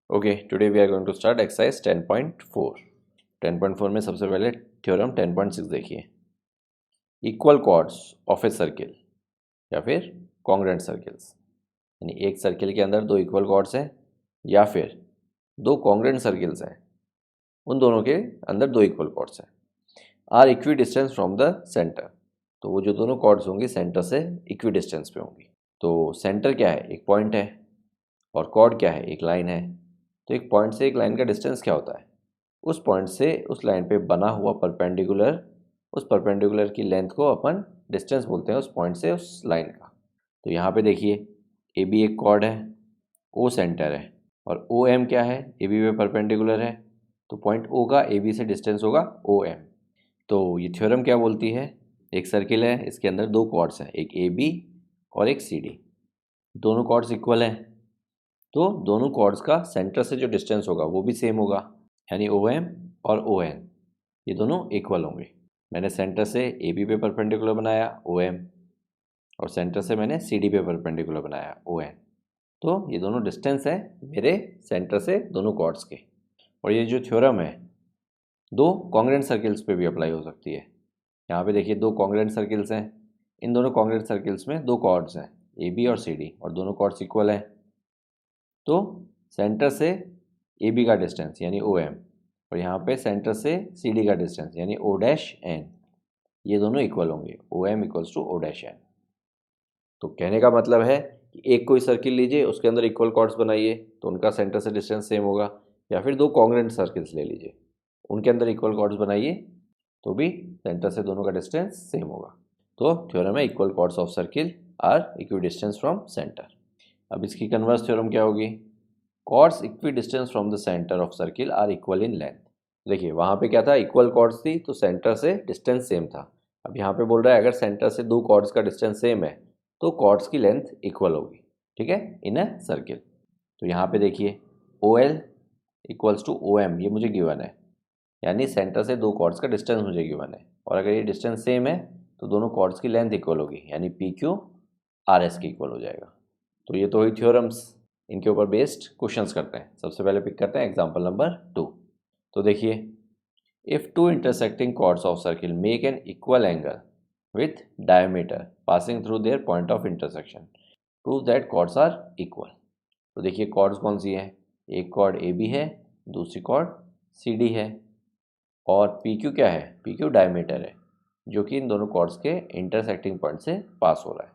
Okay, today we are going to start exercise 10.4। 10.4 में सबसे पहले थ्योरम 10.6 देखिए। Equal chords of a circle या फिर कॉन्ग्रुएंट सर्किल्स, यानी एक सर्किल के अंदर दो इक्वल कॉर्ड्स हैं या फिर दो कॉन्ग्रुएंट सर्किल्स हैं, उन दोनों के अंदर दो इक्वल कॉर्ड्स हैं, are equi distance from the centre. तो वो जो दोनों कॉर्ड्स होंगी सेंटर से इक्वी डिस्टेंस पे होंगी। तो सेंटर क्या है? एक पॉइंट है, और कॉर्ड क्या है? एक लाइन है। तो एक पॉइंट से एक लाइन का डिस्टेंस क्या होता है? उस पॉइंट से उस लाइन पे बना हुआ परपेंडिकुलर, उस परपेंडिकुलर की लेंथ को अपन डिस्टेंस बोलते हैं उस पॉइंट से उस लाइन का। तो यहाँ पे देखिए, ए बी एक कॉर्ड है, ओ सेंटर है, और ओ एम क्या है? ए बी पे परपेंडिकुलर है, तो पॉइंट ओ का ए बी से डिस्टेंस होगा ओ एम। तो ये थ्योरम क्या बोलती है? एक सर्किल है, इसके अंदर दो कॉर्ड्स हैं, एक ए बी और एक सी डी। दोनों कॉर्ड्स इक्वल हैं, तो दोनों कॉर्ड्स का सेंटर से जो डिस्टेंस होगा वो भी सेम होगा, यानी ओ एम और ओ एन ये दोनों इक्वल होंगे। मैंने सेंटर से ए बी पे परपेंडिकुलर बनाया ओ एम, और सेंटर से मैंने सी डी पे परपेंडिकुलर बनाया ओ एन। तो ये दोनों डिस्टेंस है मेरे सेंटर से दोनों कॉर्ड्स के। और ये जो थ्योरम है दो कॉन्ग्रुएंट सर्किल्स पे भी अप्लाई हो सकती है। यहाँ पे देखिए दो कॉन्ग्रुएंट सर्किल्स हैं, इन दोनों कॉन्ग्रुएंट सर्किल्स में दो कॉर्ड्स हैं ए बी और सी डी, और दोनों कॉर्ड्स इक्वल हैं। तो सेंटर से ए बी का डिस्टेंस यानी ओ एम, और यहाँ पे सेंटर से सी डी का डिस्टेंस यानी ओ डैश एन, ये दोनों इक्वल होंगे। O M equals to O dash N. तो कहने का मतलब है कि एक कोई सर्किल लीजिए, उसके अंदर इक्वल कॉर्ड्स बनाइए तो उनका सेंटर से डिस्टेंस सेम होगा, या फिर दो कॉन्ग्रुएंट सर्किल्स ले लीजिए, उनके अंदर इक्वल कॉर्ड्स बनाइए तो भी सेंटर से दोनों का डिस्टेंस सेम होगा। तो थ्योरम है equal chords of circle are equi distance from centre. अब इसकी कन्वर्स थ्योरम क्या होगी? Chords equi distance from the centre of circle are equal in length. देखिए वहाँ पे क्या था? इक्वल कॉर्ड्स थी तो सेंटर से डिस्टेंस सेम था। अब यहाँ पे बोल रहा है अगर सेंटर से दो कॉर्ड्स का डिस्टेंस सेम है तो कॉर्ड्स की लेंथ इक्वल होगी, ठीक है, इन अ सर्किल। तो यहाँ पे देखिए O L equals to O M, ये मुझे गिवन है, यानी सेंटर से दो कॉर्ड्स का डिस्टेंस मुझे गिवन है, और अगर ये डिस्टेंस सेम है तो दोनों कॉर्ड्स की लेंथ इक्वल होगी, यानी पी क्यू आर एस के इक्वल हो जाएगा। तो ये तो हुई थ्योरम्स, इनके ऊपर बेस्ड क्वेश्चंस करते हैं। सबसे पहले पिक करते हैं एग्जांपल नंबर 2। तो देखिए, if two intersecting chords of circle make an equal angle with diameter passing through their point of intersection, prove that chords are equal. तो देखिए कॉर्ड्स कौन सी है? एक कॉर्ड ए बी है, दूसरी कॉर्ड सी डी है, और पी क्यू क्या है? पी क्यू डायमीटर है, जो कि इन दोनों कॉर्ड्स के इंटरसेक्टिंग पॉइंट से पास हो रहा है।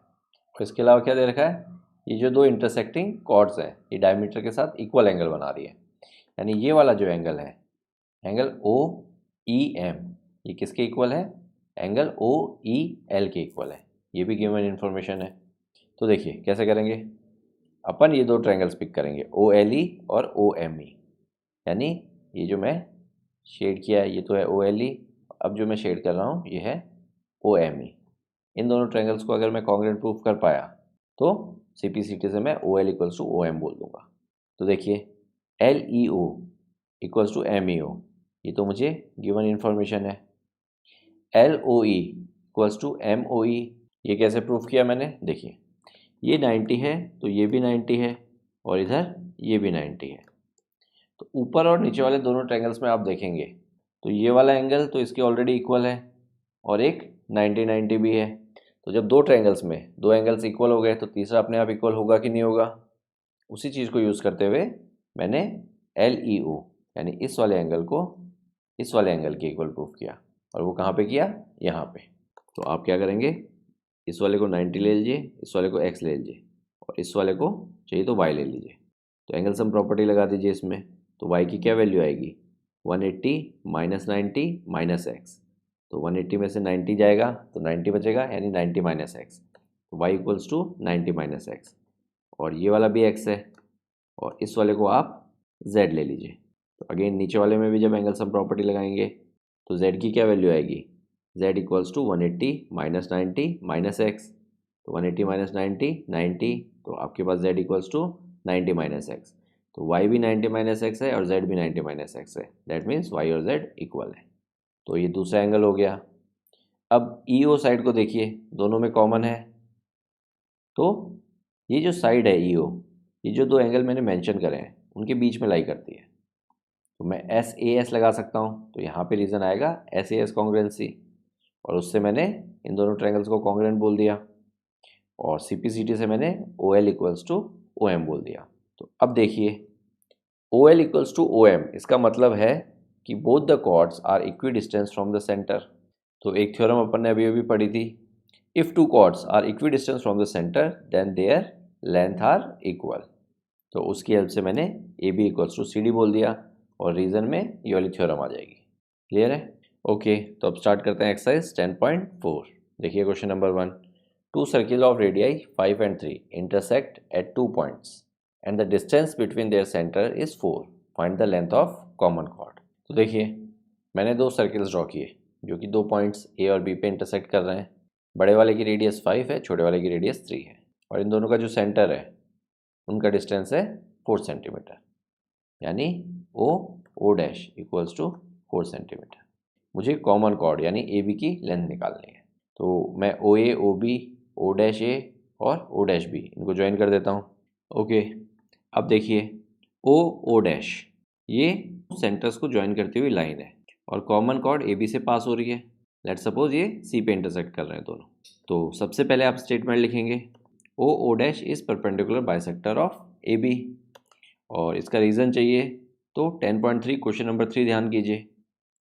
और इसके अलावा क्या दे रखा है? ये जो दो इंटरसेक्टिंग कॉर्ड्स हैं ये डायमीटर के साथ इक्वल एंगल बना रही है, यानी ये वाला जो एंगल है, एंगल ओ ई एम, ये किसके इक्वल है? एंगल ओ ई एल के इक्वल है। ये भी गिवन इन्फॉर्मेशन है। तो देखिए कैसे करेंगे, अपन ये दो ट्रायंगल्स पिक करेंगे ओ एल ई और ओ एम ई, यानी ये जो मैं शेड किया है ये तो है ओ एल ई, अब जो मैं शेड कर रहा हूँ ये है ओ एम ई। इन दोनों ट्रायंगल्स को अगर मैं कॉन्ग्रुएंट प्रूफ कर पाया तो सी पी सी टी से मैं O L equals to O M बोल दूंगा। तो देखिए L E O equals to M E O, ये तो मुझे गिवन इन्फॉर्मेशन है। L O E equals to M O E, ये कैसे प्रूफ किया मैंने? देखिए ये 90 है तो ये भी 90 है, और इधर ये भी 90 है। तो ऊपर और नीचे वाले दोनों ट्रायंगल्स में आप देखेंगे तो ये वाला एंगल तो इसके ऑलरेडी इक्वल है, और एक 90 90 भी है। तो जब दो ट्रायंगल्स में दो एंगल्स इक्वल हो गए तो तीसरा अपने आप इक्वल होगा कि नहीं होगा? उसी चीज़ को यूज़ करते हुए मैंने एल ई ओ, यानी इस वाले एंगल को इस वाले एंगल के इक्वल प्रूफ किया, और वो कहाँ पे किया? यहाँ पे। तो आप क्या करेंगे, इस वाले को 90 ले लीजिए, इस वाले को x ले लीजिए, और इस वाले को चाहिए तो y ले लीजिए। तो एंगल सम प्रॉपर्टी लगा दीजिए इसमें, तो y की क्या वैल्यू आएगी? 180 माइनस 90 माइनस एक्स। तो 180 में से 90 जाएगा तो 90 बचेगा, यानी 90 माइनस एक्स। तो y equals to 90 minus x, और ये वाला भी x है, और इस वाले को आप z ले लीजिए। तो अगेन नीचे वाले में भी जब एंगल सम प्रॉपर्टी लगाएंगे तो z की क्या वैल्यू आएगी? z equals to 180 minus 90 minus x. तो 180 माइनस 90 90, तो आपके पास z equals to 90 minus x. तो y भी 90 माइनस एक्स है और z भी 90 माइनस एक्स है, दैट मीन्स y और z इक्वल है। तो ये दूसरा एंगल हो गया। अब ई ओ साइड को देखिए, दोनों में कॉमन है, तो ये जो साइड है ई ओ, ये जो दो एंगल मैंने मेंशन करे हैं उनके बीच में लाई करती है। तो मैं SAS लगा सकता हूँ, तो यहाँ पे रीज़न आएगा SAS कॉन्ग्रुएंसी, और उससे मैंने इन दोनों ट्रायंगल्स को कॉन्ग्रुएंट बोल दिया, और CPCT से मैंने OL इक्वल्स टू OM बोल दिया। तो अब देखिए OL इक्वल्स टू OM, इसका मतलब है कि both the chords are equi distance from the centre. तो एक थ्योरम अपन ने अभी अभी पढ़ी थी, if two chords are equi distance from the centre then their length are equal. तो उसकी हेल्प से मैंने AB इक्वल्स टू CD बोल दिया, और रीजन में ये वाली थ्योरम आ जाएगी। क्लियर है? ओके, तो अब स्टार्ट करते हैं एक्सरसाइज 10.4। देखिए question number 1, two circle of radii 5 and 3 intersect at 2 points and the distance between their center is 4. Find the length of common chord. तो देखिए मैंने दो सर्किल्स ड्रॉ किए जो कि 2 पॉइंट्स A और B पे इंटरसेक्ट कर रहे हैं। बड़े वाले की रेडियस 5 है, छोटे वाले की रेडियस 3 है, और इन दोनों का जो सेंटर है उनका डिस्टेंस है 4 सेंटीमीटर, यानी O dash equals to 4 centimetre. मुझे कॉमन कॉर्ड यानी AB की लेंथ निकालनी है। तो मैं OA, OB, O dash A और O डैश B इनको ज्वाइन कर देता हूँ। ओके, अब देखिए O डैश ये सेंटर्स को ज्वाइन करती हुई लाइन है, और कॉमन कॉर्ड AB से पास हो रही है। लेट सपोज ये C पे इंटरसेक्ट कर रहे हैं दोनों। तो सबसे पहले आप स्टेटमेंट लिखेंगे O dash is perpendicular bisector of AB, और इसका रीज़न चाहिए तो 10.3 क्वेश्चन नंबर 3 ध्यान कीजिए।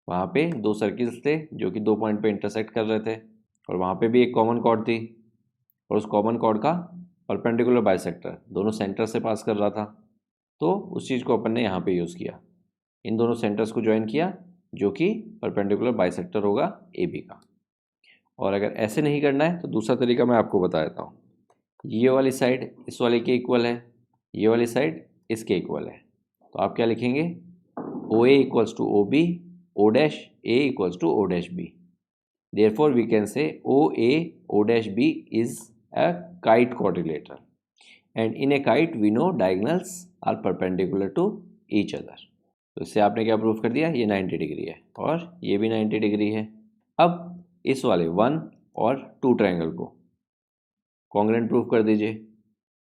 वहाँ पे दो सर्किल्स थे जो कि 2 पॉइंट पे इंटरसेक्ट कर रहे थे, और वहाँ पे भी एक कॉमन कॉर्ड थी, और उस कॉमन कॉर्ड का परपेंडिकुलर बाइसेक्टर दोनों सेंटर से पास कर रहा था। तो उस चीज़ को अपन ने यहाँ पे यूज़ किया, इन दोनों सेंटर्स को ज्वाइन किया जो कि परपेंडिकुलर बाइसेक्टर होगा AB का। और अगर ऐसे नहीं करना है तो दूसरा तरीका मैं आपको बता देता हूँ। ये वाली साइड इस वाले के इक्वल है, ये वाली साइड इसके इक्वल है, तो आप क्या लिखेंगे OA equals to OB, O dash A equals to O dash B। Therefore we can say OA O dash B is a kite quadrilateral, and in a kite we know diagonals are perpendicular to each other. तो इससे आपने क्या proof कर दिया, ये 90 degree है और ये भी 90 डिग्री है। अब इस वाले 1 और 2 ट्रायंगल को कॉन्ग्रुएंट प्रूफ कर दीजिए।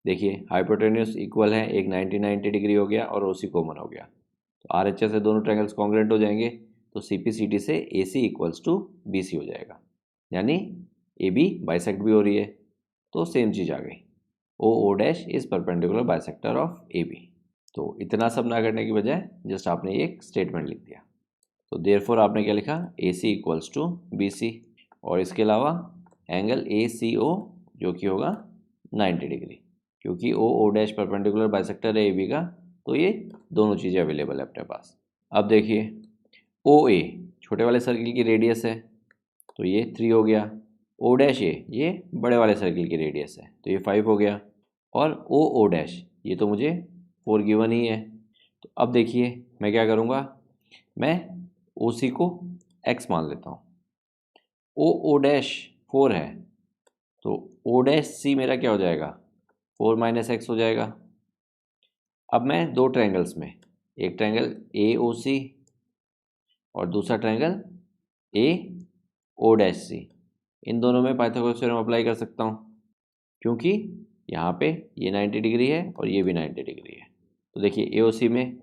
देखिए हाइपोटेन्यूस इक्वल है, एक 90 डिग्री हो गया और OC कॉमन हो गया, तो RHS से दोनों ट्रायंगल्स कॉन्ग्रुएंट हो जाएंगे, तो CPCT से AC इक्वल्स टू BC हो जाएगा, यानी AB बाइसेक्ट भी हो रही है, तो सेम चीज़ आ गई, O dash is perpendicular bisector of AB। तो इतना सब ना करने की बजाय जस्ट आपने ये एक स्टेटमेंट लिख दिया। तो देयरफॉर आपने क्या लिखा, AC इक्वल्स टू BC, और इसके अलावा एंगल ACO जो कि होगा 90 डिग्री, क्योंकि O डैश परपेंडिकुलर बाइसेक्टर है AB का, तो ये दोनों चीज़ें अवेलेबल है अपने पास। अब देखिए OA छोटे वाले सर्किल की रेडियस है, तो ये 3 हो गया। O डैश ये बड़े वाले सर्किल की रेडियस है, तो ये 5 हो गया, और O डैश ये तो मुझे 4 गिवन ही है। तो अब देखिए मैं क्या करूँगा, मैं OC को X मान लेता हूँ। O डैश 4 है, तो O डैश C मेरा क्या हो जाएगा, 4 माइनस X हो जाएगा। अब मैं दो ट्रायंगल्स में, एक ट्रायंगल AOC और दूसरा ट्रायंगल AO डैश C, इन दोनों में पाइथागोरस थ्योरम अप्लाई कर सकता हूँ, क्योंकि यहाँ पे ये 90 डिग्री है और ये भी 90 डिग्री है। तो देखिए AOC में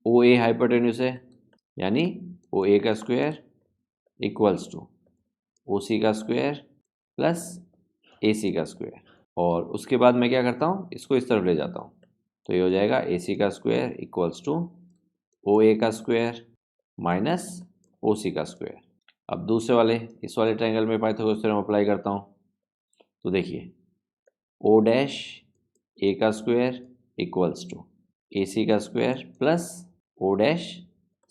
OA हाइपोटेन्यूस है, यानी OA का स्क्वायर इक्वल्स टू OC का स्क्वायर प्लस AC का स्क्वायर, और उसके बाद मैं क्या करता हूँ, इसको इस तरफ ले जाता हूँ, तो ये हो जाएगा AC का स्क्वायर इक्वल्स टू OA का स्क्वायर माइनस OC का स्क्वायर। अब दूसरे वाले इस वाले ट्रायंगल में पाइथागोरस थ्योरम अप्लाई करता हूँ, तो देखिए O डैश A का स्क्वायर इक्वल्स टू AC का square plus O dash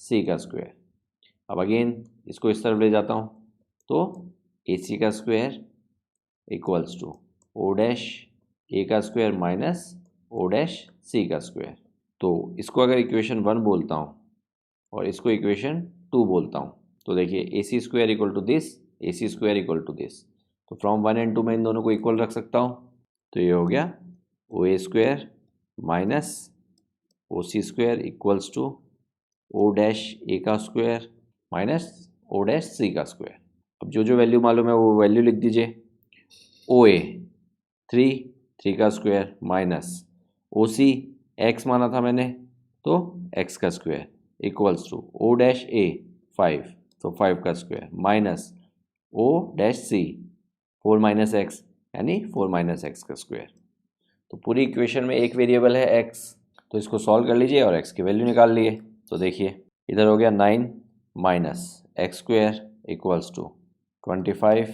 C का स्क्वायर। अब अगेन इसको इस तरफ ले जाता हूँ, तो AC का square equals to O dash A का square minus O dash C का स्क्वायर। तो इसको अगर इक्वेशन 1 बोलता हूँ और इसको इक्वेशन 2 बोलता हूँ, तो देखिए AC square equal to this, AC square equal to this, तो फ्रॉम 1 and 2 मैं इन दोनों को इक्वल रख सकता हूँ, तो ये हो गया OA square minus OC square equals to O dash A का square minus O dash C का स्क्वायर। अब जो जो वैल्यू मालूम है वो वैल्यू लिख दीजिए। OA 3 का स्क्वायर माइनस OC X माना था मैंने, तो x का square equals to O dash A 5, तो 5 का square minus O dash C 4 minus x यानी 4 माइनस एक्स का स्क्वायर। तो पूरी इक्वेशन में एक वेरिएबल है x, तो इसको सॉल्व कर लीजिए और x की वैल्यू निकाल लिए। तो देखिए इधर हो गया 9 minus x square equals to 25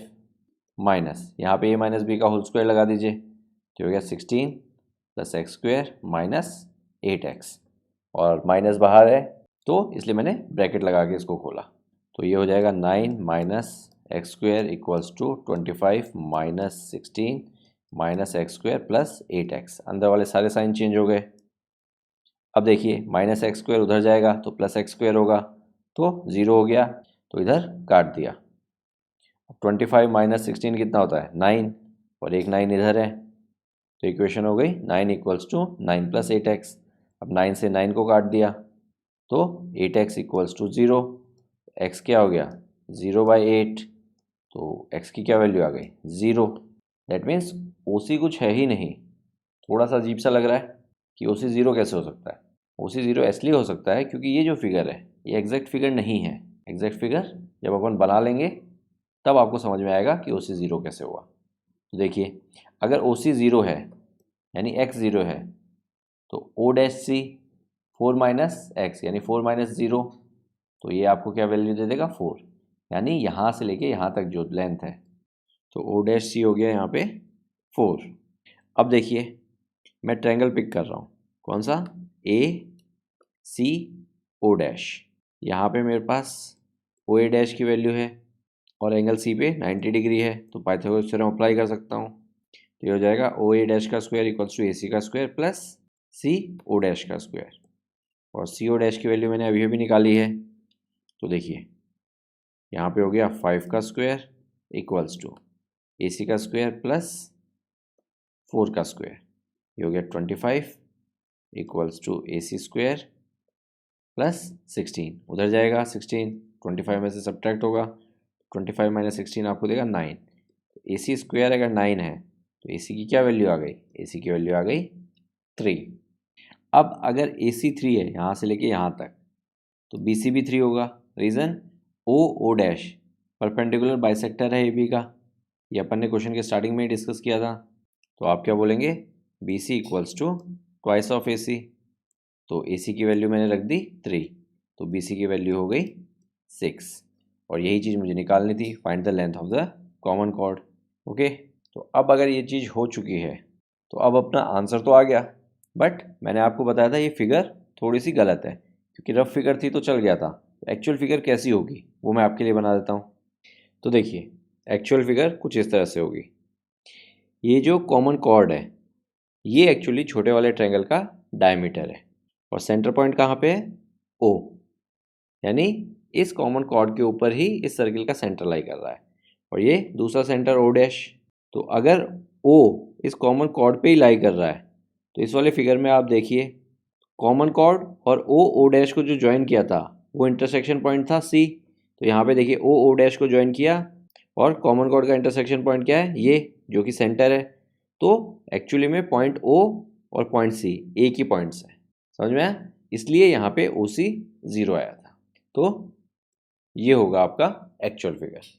minus यहाँ पे a माइनस बी का होल स्क्वायर लगा दीजिए, तो हो गया 16 plus x square minus 8x, और माइनस बाहर है तो इसलिए मैंने ब्रैकेट लगा के इसको खोला। तो ये हो जाएगा 9 minus x square equals to 25 minus 16 minus x square plus 8x। अंदर वाले सारे साइन चेंज हो गए। अब देखिए माइनस एक्स स्क्वायर उधर जाएगा तो प्लस एक्स स्क्वायर होगा, तो 0 हो गया, तो इधर काट दिया। अब 25 माइनस 16 कितना होता है 9, और एक 9 इधर है, तो इक्वेशन हो गई 9 इक्वल्स टू 9 प्लस 8x। अब 9 से 9 को काट दिया तो 8x इक्वल्स टू 0। x क्या हो गया 0/8, तो x की क्या वैल्यू आ गई 0। दैट मीन्स OC कुछ है ही नहीं। थोड़ा सा अजीब सा लग रहा है कि OC 0 कैसे हो सकता है। OC 0 इसलिए हो सकता है क्योंकि ये जो फिगर है ये एग्जैक्ट फिगर नहीं है। एग्जैक्ट फिगर जब अपन बना लेंगे तब आपको समझ में आएगा कि OC 0 कैसे हुआ। तो देखिए अगर OC 0 है यानी x 0 है तो O dash C 4 minus x यानी 4 माइनस 0, तो ये आपको क्या वैल्यू दे देगा 4, यानी यहाँ से लेके यहाँ तक जो लेंथ है, तो O डैश सी हो गया यहाँ पे 4। अब देखिए मैं ट्रायंगल पिक कर रहा हूँ, कौन सा ए सी ओ डैश। यहाँ पे मेरे पास ओ ए डैश की वैल्यू है और एंगल सी पे 90 डिग्री है, तो पाइथागोरस थ्योरम अप्लाई कर सकता हूँ। तो ये हो जाएगा ओ ए डैश का स्क्वायर इक्वल्स टू ए सी का स्क्वायर प्लस सी ओ डैश का स्क्वायर, और सी ओ डैश की वैल्यू मैंने अभी अभी निकाली है। तो देखिए यहाँ पे हो गया 5 का स्क्वायर इक्वल्स टू ए सी का स्क्वायर प्लस 4 का स्क्वायर, ये हो गया 25 equals to A C square plus 16, उधर जाएगा 16, 25 में से सब्ट्रैक्ट होगा, 25 माइनस 16 आपको देगा 9। ए सी स्क्वायर अगर 9 है तो ए सी की क्या वैल्यू आ गई, ए सी की वैल्यू आ गई 3। अब अगर ए सी 3 है यहाँ से लेके यहाँ तक, तो बी सी भी 3 होगा। रीज़न ओ ओ डैश परपेंडिकुलर बाइसेक्टर है ए बी का, ये अपन ने क्वेश्चन के स्टार्टिंग में ही डिस्कस किया था। तो आप क्या बोलेंगे B C equals to twice of A C, तो ए सी की वैल्यू मैंने रख दी 3, तो बी सी की वैल्यू हो गई 6, और यही चीज़ मुझे निकालनी थी, find the length of the common chord. Okay, तो अब अगर ये चीज़ हो चुकी है तो अब अपना आंसर तो आ गया, बट मैंने आपको बताया था ये फिगर थोड़ी सी गलत है, क्योंकि रफ फिगर थी तो चल गया था। एक्चुअल फिगर कैसी होगी वो मैं आपके लिए बना देता हूँ। तो देखिए एक्चुअल फिगर कुछ इस तरह से होगी। ये जो कॉमन कॉर्ड है ये एक्चुअली छोटे वाले ट्रायंगल का डायमीटर है, और सेंटर पॉइंट कहाँ पे है ओ, यानी इस कॉमन कॉर्ड के ऊपर ही इस सर्किल का सेंटर लाई कर रहा है, और ये दूसरा सेंटर ओ डैश। तो अगर ओ इस कॉमन कॉर्ड पे ही लाई कर रहा है तो इस वाले फिगर में आप देखिए कॉमन कॉर्ड और ओ डैश को जो ज्वाइन किया था वो इंटरसेक्शन पॉइंट था सी, तो यहाँ पे देखिए ओ डैश को ज्वाइन किया और कॉमन कॉर्ड का इंटरसेक्शन पॉइंट क्या है ये, जो कि सेंटर है। तो एक्चुअली में पॉइंट ओ और पॉइंट सी एक ही पॉइंट्स है, समझ में आया, इसलिए यहाँ पे ओ सी 0 आया था। तो ये होगा आपका एक्चुअल फिगर।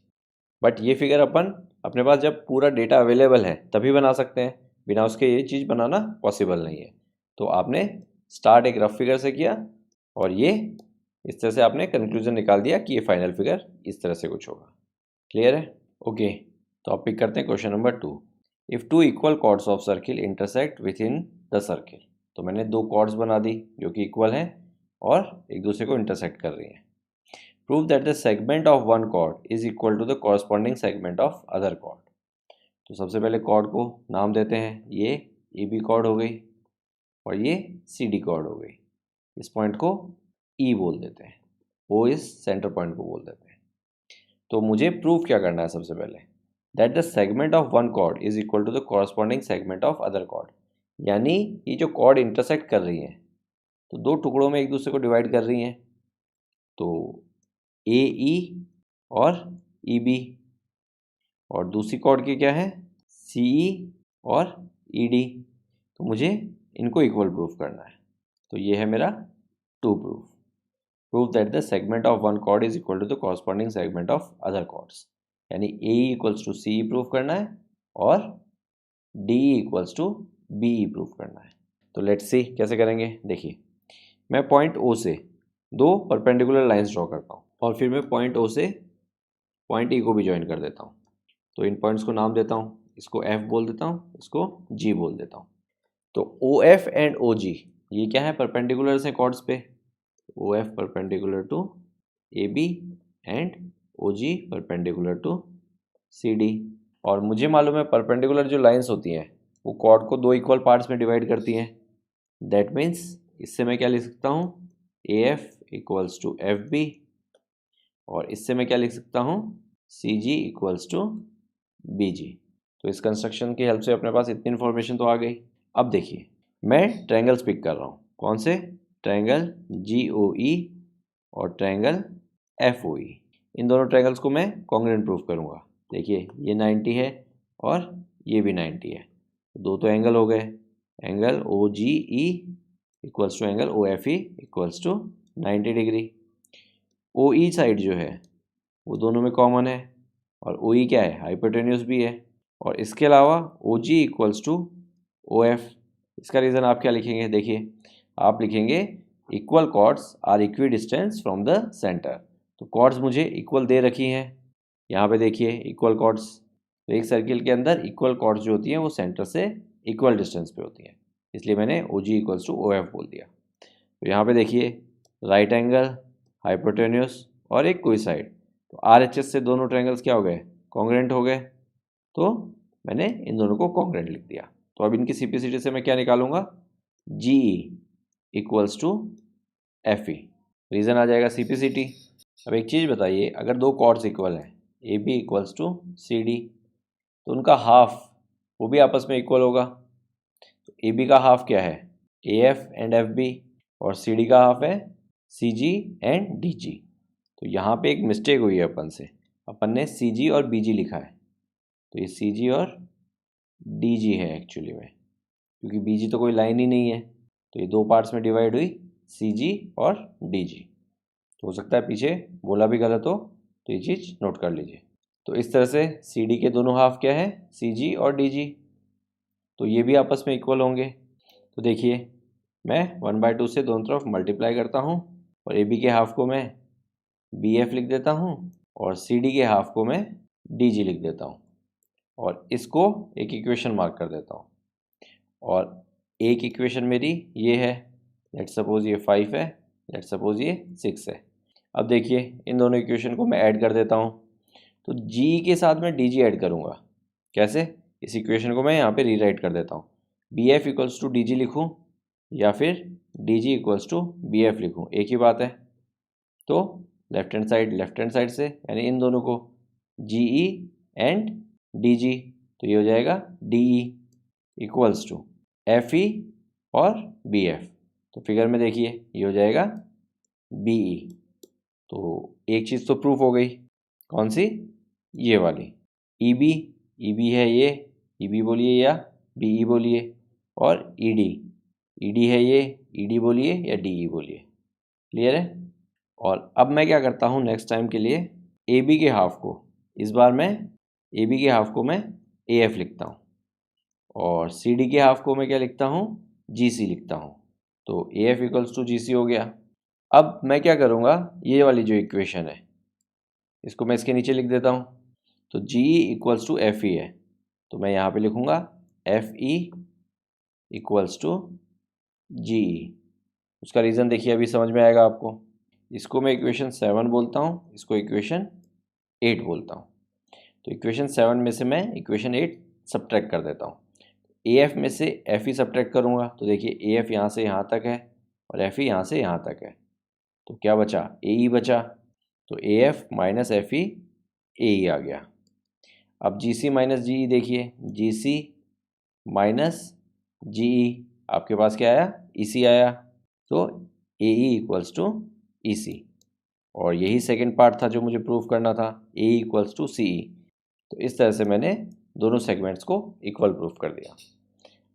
बट ये फिगर अपन अपने पास जब पूरा डेटा अवेलेबल है तभी बना सकते हैं, बिना उसके ये चीज़ बनाना पॉसिबल नहीं है। तो आपने स्टार्ट एक रफ फिगर से किया और ये इस तरह से आपने कंक्लूजन निकाल दिया कि ये फाइनल फिगर इस तरह से कुछ होगा। क्लियर है? ओके, तो आप पिक करते हैं question number 2। If two equal chords of circle intersect with in the circle, तो मैंने दो कॉर्ड्स बना दी जो कि इक्वल हैं और एक दूसरे को इंटरसेक्ट कर रही हैं। Prove that the segment of one chord is equal to the corresponding segment of other chord. तो सबसे पहले कॉर्ड को नाम देते हैं, ये ए बी कॉर्ड हो गई और ये सी डी कॉर्ड हो गई। इस पॉइंट को ई बोल देते हैं, ओ इस सेंटर पॉइंट को बोल देते हैं। तो मुझे प्रूव क्या करना है सबसे पहले, that the segment of one chord is equal to the corresponding segment of other chord. यानी ये जो कॉर्ड इंटरसेक्ट कर रही हैं तो दो टुकड़ों में एक दूसरे को डिवाइड कर रही हैं, तो ए ई और ई बी, और दूसरी कॉर्ड की क्या है सी ई और ई डी। तो मुझे इनको इक्वल प्रूफ करना है। तो ये है मेरा to prove that the segment of one chord is equal to the corresponding segment of other chords, यानी A equals to C prove करना है और D equals to B prove करना है। तो लेट्स सी कैसे करेंगे। देखिए, मैं पॉइंट ओ से दो परपेंडिकुलर लाइंस ड्रॉ करता हूँ और फिर मैं पॉइंट ओ से पॉइंट ई को भी ज्वाइन कर देता हूँ। तो इन पॉइंट्स को नाम देता हूँ, इसको एफ बोल देता हूँ, इसको जी बोल देता हूँ। तो ओ एफ एंड ओ जी ये क्या है, परपेंडिकुलर है कॉर्ड्स पे। O F perpendicular to A B and O G perpendicular to C D. और मुझे मालूम है परपेंडिकुलर जो लाइंस होती हैं वो कॉर्ड को दो इक्वल पार्ट्स में डिवाइड करती हैं। दैट मीन्स इससे मैं क्या लिख सकता हूँ, A F equals to F B, और इससे मैं क्या लिख सकता हूँ, C G equals to B G. तो इस कंस्ट्रक्शन की हेल्प से अपने पास इतनी इन्फॉर्मेशन तो आ गई। अब देखिए, मैं ट्रायंगल्स पिक कर रहा हूँ। कौन से? ट्रायंगल जी ओ ई और ट्रायंगल एफ ओ ई। इन दोनों ट्रायंगल्स को मैं कॉन्ग्रुएंट प्रूफ करूँगा। देखिए, ये 90 है और ये भी 90 है, दो तो एंगल हो गए। Angle O G E equals to angle O F E equals to 90 degree. O E side जो है वो दोनों में कॉमन है, और ओ ई क्या है, हाइपोटेन्यूस भी है। और इसके अलावा O G equals to O F. इसका रीज़न आप क्या लिखेंगे? देखिए, आप लिखेंगे equal chords are equi distance from the centre. तो कॉर्ड्स मुझे इक्वल दे रखी हैं, यहाँ पे देखिए इक्वल कॉर्ड्स। तो एक सर्किल के अंदर इक्वल कॉर्ड्स जो होती हैं वो सेंटर से इक्वल डिस्टेंस पे होती हैं, इसलिए मैंने ओ G equals to O F बोल दिया। तो यहाँ पे देखिए, राइट एंगल, हाइपोटेन्यूस और एक कोई साइड, तो आर एच एस से दोनों ट्रायंगल्स क्या हो गए, कॉन्ग्रुएंट हो गए। तो मैंने इन दोनों को कॉन्ग्रुएंट लिख दिया। तो अब इनकी सिंप्लिसिटी से मैं क्या निकालूंगा, G equals to F E. Reason आ जाएगा सिंप्लिसिटी। अब एक चीज़ बताइए, अगर दो कॉर्ड्स इक्वल हैं, A B equals to C D, तो उनका हाफ वो भी आपस में इक्वल होगा। तो ए बी का हाफ क्या है, A F and F B, और सी डी का हाफ है सी जी एंड डी जी। तो यहाँ पे एक मिस्टेक हुई है अपन से, अपन ने सी जी और बी जी लिखा है। तो ये सी जी और डी जी है एक्चुअली में, क्योंकि बी जी तो कोई लाइन ही नहीं है। तो ये दो पार्ट्स में डिवाइड हुई, सी जी और डी जी। तो हो सकता है पीछे बोला भी गलत हो, तो ये चीज़ नोट कर लीजिए। तो इस तरह से सी डी के दोनों हाफ क्या है, सी जी और डी जी, तो ये भी आपस में इक्वल होंगे। तो देखिए, मैं 1/2 से दोनों तरफ मल्टीप्लाई करता हूँ, और ए बी के हाफ को मैं बी एफ लिख देता हूँ, और सी डी के हाफ को मैं डी जी लिख देता हूँ, और इसको एक इक्वेशन मार्क कर देता हूँ। और एक इक्वेशन मेरी ये है, लेट्स सपोज ये 5 है, लेट्स सपोज ये 6 है। अब देखिए, इन दोनों इक्वेशन को मैं ऐड कर देता हूँ। तो जी के साथ मैं डी जी ऐड करूँगा। कैसे? इस इक्वेशन को मैं यहाँ पे रीराइट कर देता हूँ। B F equals to D G लिखूँ या फिर D G equals to B F लिखूँ, एक ही बात है। तो लेफ्ट हैंड साइड से, यानी इन दोनों को जी ई एंड डी जी, तो ये हो जाएगा D E equals to F E और बी एफ। तो फिगर में देखिए, ये हो जाएगा बी ई। तो एक चीज़ तो प्रूफ हो गई, कौन सी? ये वाली ई बी है ये, ई बी बोलिए या बी ई बोलिए, और ई डी है ये, ई डी बोलिए या डी ई बोलिए। क्लियर है? और अब मैं क्या करता हूँ नेक्स्ट टाइम के लिए, ए बी के हाफ को, इस बार मैं ए बी के हाफ को मैं ए एफ लिखता हूँ, और सी डी के हाफ को मैं क्या लिखता हूँ, जी सी लिखता हूँ। तो ए एफ इक्वल्स टू जी सी हो गया। अब मैं क्या करूँगा, ये वाली जो इक्वेशन है इसको मैं इसके नीचे लिख देता हूँ। तो जी इक्वल्स टू एफ ई है, तो मैं यहाँ पे लिखूँगा एफ ई इक्वल्स टू जी ई। उसका रीज़न देखिए, अभी समझ में आएगा आपको। इसको मैं इक्वेशन 7 बोलता हूँ, इसको इक्वेशन 8 बोलता हूँ। तो इक्वेशन 7 में से मैं इक्वेशन 8 सब्ट्रैक्ट कर देता हूँ। ए एफ में से एफ ई सब्ट्रैक्ट करूँगा, तो देखिए ए एफ यहाँ से यहाँ तक है और एफ ई यहाँ से यहाँ तक है, तो क्या बचा, ए ई बचा। तो A F minus F E A E आ गया। अब जी सी माइनस जी ई देखिए, जी सी माइनस जी ई, आपके पास क्या आया, ई सी आया। तो ए ई इक्वल्स टू ई सी, और यही सेकंड पार्ट था जो मुझे प्रूव करना था, ए इक्वल्स टू सी ई। तो इस तरह से मैंने दोनों सेगमेंट्स को इक्वल प्रूफ कर दिया।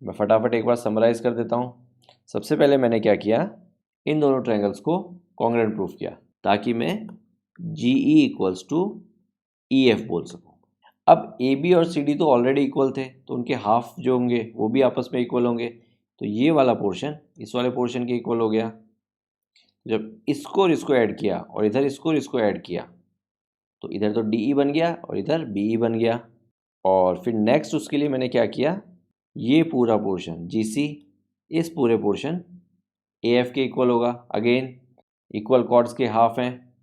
मैं फटाफट एक बार समराइज़ कर देता हूँ। सबसे पहले मैंने क्या किया, इन दोनों ट्रायंगल्स को कॉन्ग्रुएंट प्रूफ किया ताकि मैं GE इक्वल्स टू EF बोल सकूं। अब AB और CD तो ऑलरेडी इक्वल थे, तो उनके हाफ जो होंगे वो भी आपस में इक्वल होंगे, तो ये वाला पोर्शन इस वाले पोर्शन के इक्वल हो गया। जब इसको और इसको ऐड किया और इधर इसको और इसको ऐड किया तो इधर तो DE बन गया और इधर BE बन गया। और फिर नेक्स्ट उसके लिए मैंने क्या किया, ये पूरा पोर्शन GC इस पूरे पोर्शन AF के इक्वल होगा। अगेन इक्वल कॉर्ड्स के हाफ हैं,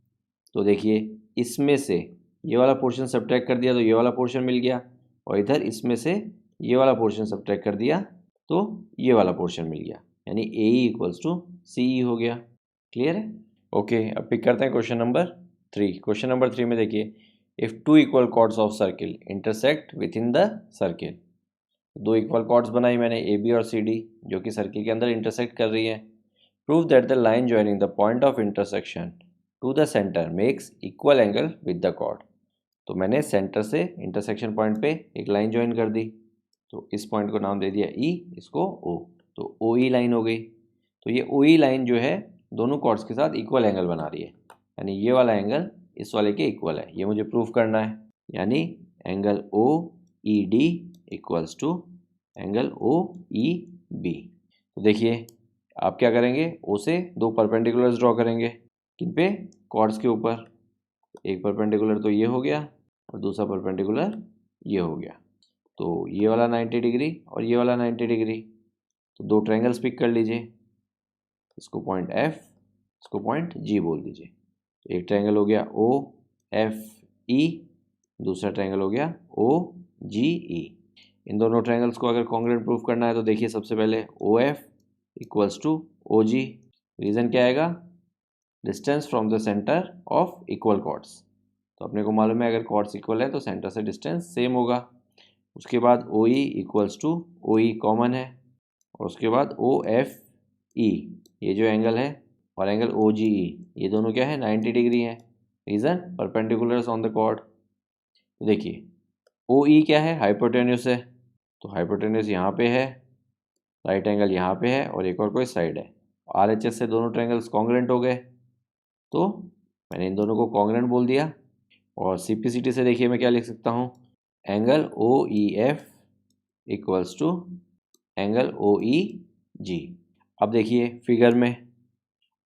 तो देखिए इसमें से ये वाला पोर्शन सब्ट्रैक्ट कर दिया तो ये वाला पोर्शन मिल गया, और इधर इसमें से ये वाला पोर्शन सब्ट्रैक्ट कर दिया तो ये वाला पोर्शन मिल गया, यानी AE इक्वल्स टू CE हो गया। क्लियर है? ओके, अब पिक करते हैं क्वेश्चन नंबर 3। क्वेश्चन नंबर 3 में देखिए, if two equal chords of circle intersect with in the circle. दो इक्वल कॉर्ड्स बनाई मैंने AB और CD जो कि सर्किल के अंदर इंटरसेक्ट कर रही है। Prove that the line joining the point of intersection to the centre makes equal angle with the chord. तो मैंने सेंटर से इंटरसेक्शन पॉइंट पे एक लाइन ज्वाइन कर दी, तो इस पॉइंट को नाम दे दिया E, इसको O, तो OE लाइन हो गई। तो ये OE लाइन जो है दोनों कॉर्ड्स के साथ इक्वल एंगल बना रही है, यानी ये वाला एंगल इस वाले के इक्वल है, ये मुझे प्रूव करना है। यानी angle OED equals to angle OEB। तो देखिए आप क्या करेंगे, O से दो परपेंडिकुलर्स ड्रॉ करेंगे, किन पे, कॉर्ड्स के ऊपर। एक परपेंडिकुलर तो ये हो गया और दूसरा परपेंडिकुलर ये हो गया, तो ये वाला 90 डिग्री और ये वाला 90 डिग्री। तो दो ट्रायंगल्स पिक कर लीजिए, इसको पॉइंट F, इसको पॉइंट G बोल दीजिए। तो एक ट्रायंगल हो गया OFE, दूसरा ट्रायंगल हो गया OGE। इन दोनों ट्रायंगल्स को अगर कॉन्ग्रुएंट प्रूफ करना है तो देखिए सबसे पहले OF equals to OG। Reason क्या आएगा, distance from the centre of equal chords. तो अपने को मालूम है अगर कॉर्ड्स इक्वल है तो सेंटर से डिस्टेंस सेम होगा। उसके बाद OE equals to OE common है, और उसके बाद OFE ये जो एंगल है और एंगल OGE ये दोनों क्या है, 90 डिग्री है। Reason perpendiculars on the chord. तो देखिए OE क्या है, हाइपोटेन्यूस है, तो हाइपोटेन्यूस यहाँ पे है, राइट एंगल यहाँ पे है और एक और कोई साइड है। RHS से दोनों ट्रायंगल्स कॉन्ग्रुएंट हो गए, तो मैंने इन दोनों को कॉन्ग्रुएंट बोल दिया। और CPCT से देखिए मैं क्या लिख सकता हूँ, angle OEF equals to angle OEG। अब देखिए फिगर में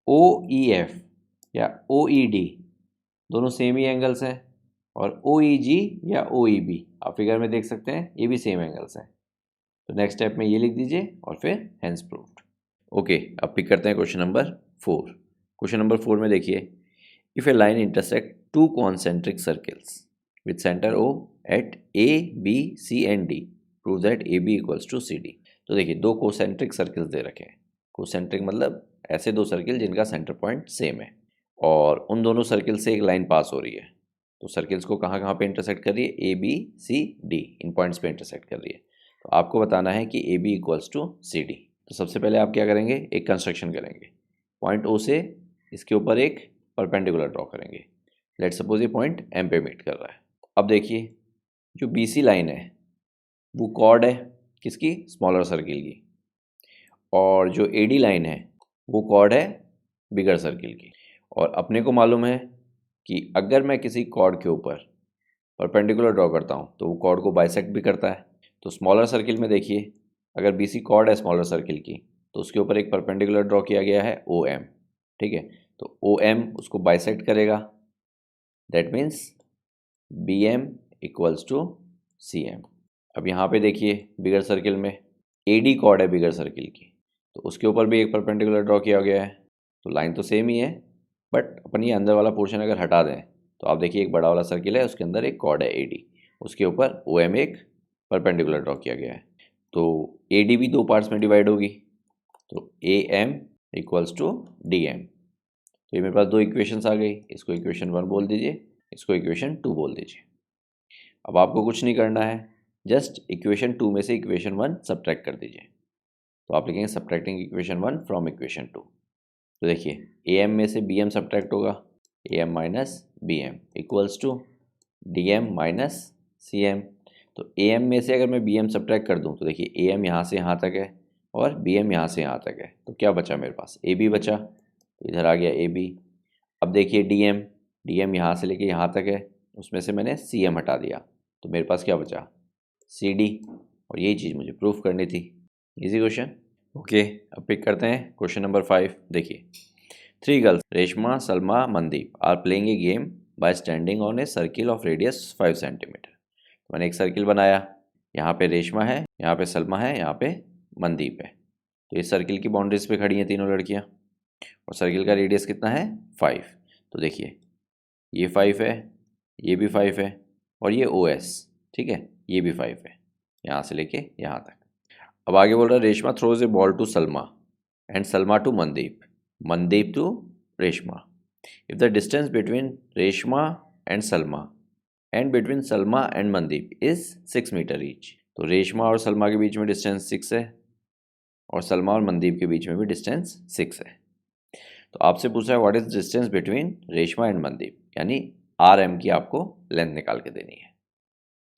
OEF या OED दोनों सेम ही एंगल्स हैं, और OEG या OEB आप फिगर में देख सकते हैं ये भी सेम एंगल्स हैं। तो नेक्स्ट स्टेप में ये लिख दीजिए और फिर हेंस प्रूव्ड। ओके, अब पिक करते हैं क्वेश्चन नंबर 4। क्वेश्चन नंबर 4 में देखिए, if a line intersect two concentric circles with centre O at A, B, C and D, prove that AB equals to CD। तो देखिए दो कोसेंट्रिक सर्किल्स दे रखे हैं। कोसेंट्रिक मतलब ऐसे दो सर्किल जिनका सेंटर पॉइंट सेम है, और उन दोनों सर्किल से एक लाइन पास हो रही है। तो सर्किल्स को कहाँ कहाँ पे इंटरसेक्ट कर रही है, A, B, C, D in points पे इंटरसेक्ट कर रही है। तो आपको बताना है कि AB इक्वल्स टू CD। तो सबसे पहले आप क्या करेंगे, एक कंस्ट्रक्शन करेंगे। पॉइंट O से इसके ऊपर एक परपेंडिकुलर ड्रॉ करेंगे। लेट्स सपोज ये पॉइंट M पे मीट कर रहा है। अब देखिए जो BC लाइन है वो कॉर्ड है किसकी, स्मॉलर सर्किल की, और जो AD लाइन है वो कॉर्ड है बिगर सर्किल की। और अपने को मालूम है कि अगर मैं किसी कॉर्ड के ऊपर परपेंडिकुलर ड्रॉ करता हूँ तो वो कॉर्ड को बाइसेक्ट भी करता है। तो स्मॉलर सर्किल में देखिए अगर BC कॉर्ड है स्मॉलर सर्किल की तो उसके ऊपर एक परपेंडिकुलर ड्रॉ किया गया है OM, ठीक है। तो OM उसको बाइसेक्ट करेगा, that means BM equals to CM। अब यहाँ पे देखिए बिगर सर्किल में AD कॉर्ड है बिगर सर्किल की, तो उसके ऊपर भी एक परपेंडिकुलर ड्रॉ किया गया है। तो लाइन तो सेम ही है, बट अपन ये अंदर वाला पोर्शन अगर हटा दें तो आप देखिए एक बड़ा वाला सर्किल है उसके अंदर एक कॉर्ड है AD, उसके ऊपर OM एक परपेंडिकुलर ड्रॉ किया गया है। तो AD भी दो पार्ट्स में डिवाइड होगी, तो AM इक्वल्स टू DM। तो ये मेरे पास दो इक्वेशंस आ गई, इसको इक्वेशन 1 बोल दीजिए, इसको इक्वेशन 2 बोल दीजिए। अब आपको कुछ नहीं करना है, जस्ट इक्वेशन 2 में से इक्वेशन 1 सब्ट्रैक्ट कर दीजिए। तो आप लिखेंगे सब्ट्रैक्टिंग इक्वेशन 1 फ्रॉम इक्वेशन 2। तो देखिए AM में से BM सब्ट्रैक्ट होगा, AM minus BM equals to DM minus CM। तो AM में से अगर मैं BM सब्ट्रैक्ट कर दूं तो देखिए AM यहाँ से यहाँ तक है और BM यहाँ से यहाँ तक है, तो क्या बचा मेरे पास, AB बचा। तो इधर आ गया AB। अब देखिए DM यहाँ से लेके यहाँ तक है, उसमें से मैंने CM हटा दिया, तो मेरे पास क्या बचा, CD। और यही चीज़ मुझे प्रूफ करनी थी। Easy question. ओके, अब पिक करते हैं क्वेश्चन नंबर 5। देखिए, 3 girls Reshma, Salma, Mandeep are playing a game by standing on a circle of radius 5 centimetre. मैंने एक सर्किल बनाया, यहाँ पे रेशमा है, यहाँ पे सलमा है, यहाँ पे मनदीप है। तो इस सर्किल की बाउंड्रीज पे खड़ी हैं तीनों लड़कियाँ, और सर्किल का रेडियस कितना है, 5। तो देखिए, ये 5 है, ये भी 5 है, और ये OS, ठीक है, ये भी 5 है, यहाँ से लेके यहाँ तक। अब आगे बोल रहा है Reshma throws a ball to Salma and Salma to Mandeep, Mandeep to Reshma. If the distance between Reshma and Salma and between Salma and Mandeep is 6 metre each. तो रेशमा और सलमा के बीच में डिस्टेंस 6 है, और सलमा और मनदीप के बीच में भी डिस्टेंस 6 है। तो आपसे पूछा है what is distance between Reshma and Mandeep, यानी RM की आपको लेंथ निकाल के देनी है।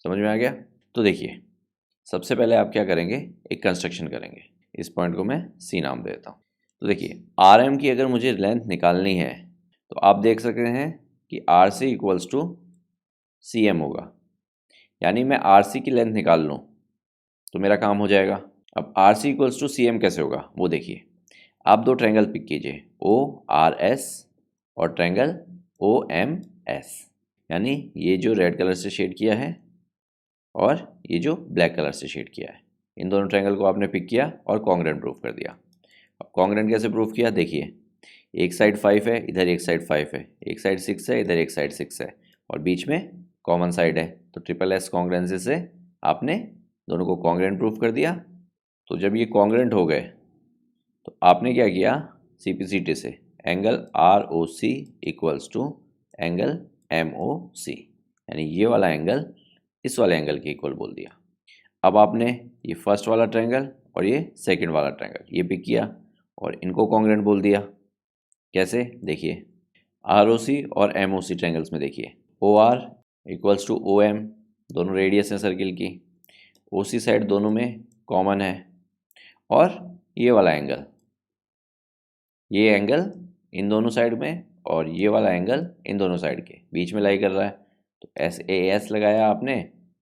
समझ में आ गया? तो देखिए, सबसे पहले आप क्या करेंगे, एक कंस्ट्रक्शन करेंगे। इस पॉइंट को मैं C नाम देता हूँ। तो देखिए, RM की अगर मुझे लेंथ निकालनी है तो आप देख सकते हैं कि RC इक्वल्स टू CM होगा, यानी मैं RC की लेंथ निकाल लूँ तो मेरा काम हो जाएगा। अब RC इक्वल्स टू CM कैसे होगा वो देखिए। आप दो ट्रायंगल पिक कीजिए, ORS और ट्रायंगल OMS, यानी ये जो रेड कलर से शेड किया है और ये जो ब्लैक कलर से शेड किया है, इन दोनों ट्रायंगल को आपने पिक किया और कॉन्ग्रेंट प्रूफ कर दिया। अब कॉन्ग्रेंट कैसे प्रूफ किया, देखिए, एक साइड 5 है, इधर एक साइड 5 है, एक साइड 6 है, इधर एक साइड 6 है, और बीच में कॉमन साइड है। तो SSS कॉन्ग्रेंसी से आपने दोनों को कॉन्ग्रेंट प्रूफ कर दिया। तो जब ये कॉन्ग्रेंट हो गए तो आपने क्या किया, CPCT से angle ROC equals to angle MOC, यानी ये वाला एंगल इस वाले एंगल के इक्वल बोल दिया। अब आपने ये फर्स्ट वाला ट्रायंगल और ये सेकंड वाला ट्रायंगल ये पिक किया और इनको कॉन्ग्रेंट बोल दिया। कैसे, देखिए, ROC और MOC ट्रायंगल्स में देखिए, OR इक्वल्स टू OM, दोनों रेडियस हैं सर्किल की, OC साइड दोनों में कॉमन है, और ये वाला एंगल, ये एंगल इन दोनों साइड में और ये वाला एंगल इन दोनों साइड के बीच में लाई कर रहा है। तो SAS लगाया आपने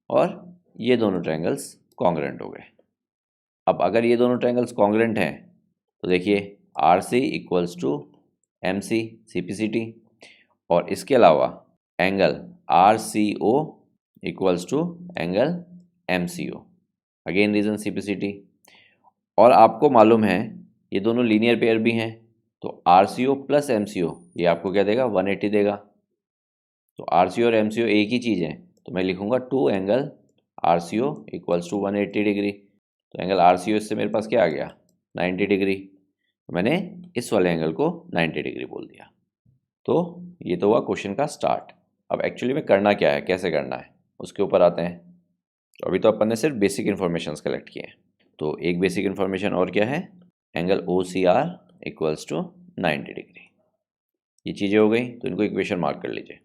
और ये दोनों ट्रायंगल्स कॉन्ग्रेंट हो गए। अब अगर ये दोनों ट्रायंगल्स कॉन्ग्रेंट हैं तो देखिए, RC equals to MC CPCT, और इसके अलावा angle RCO equals to angle MCO, again reason CPCT। और आपको मालूम है ये दोनों लीनियर पेयर भी हैं, तो RCO प्लस MCO ये आपको क्या देगा, 180 देगा। तो RCO और MCO एक ही चीज़ है, तो मैं लिखूँगा 2 angle RCO equals to 180 degree. तो एंगल RCO इससे मेरे पास क्या आ गया, 90 डिग्री। तो मैंने इस वाले एंगल को 90 डिग्री बोल दिया। तो ये तो हुआ क्वेश्चन का स्टार्ट। अब एक्चुअली में करना क्या है, कैसे करना है, उसके ऊपर आते हैं। तो अभी तो अपन ने सिर्फ बेसिक इन्फॉर्मेशन कलेक्ट किए हैं। तो एक बेसिक इन्फॉर्मेशन और क्या है, angle OCR equals to 90 degree. ये चीज़ें हो गई, तो इनको इक्वेशन मार्क कर लीजिए।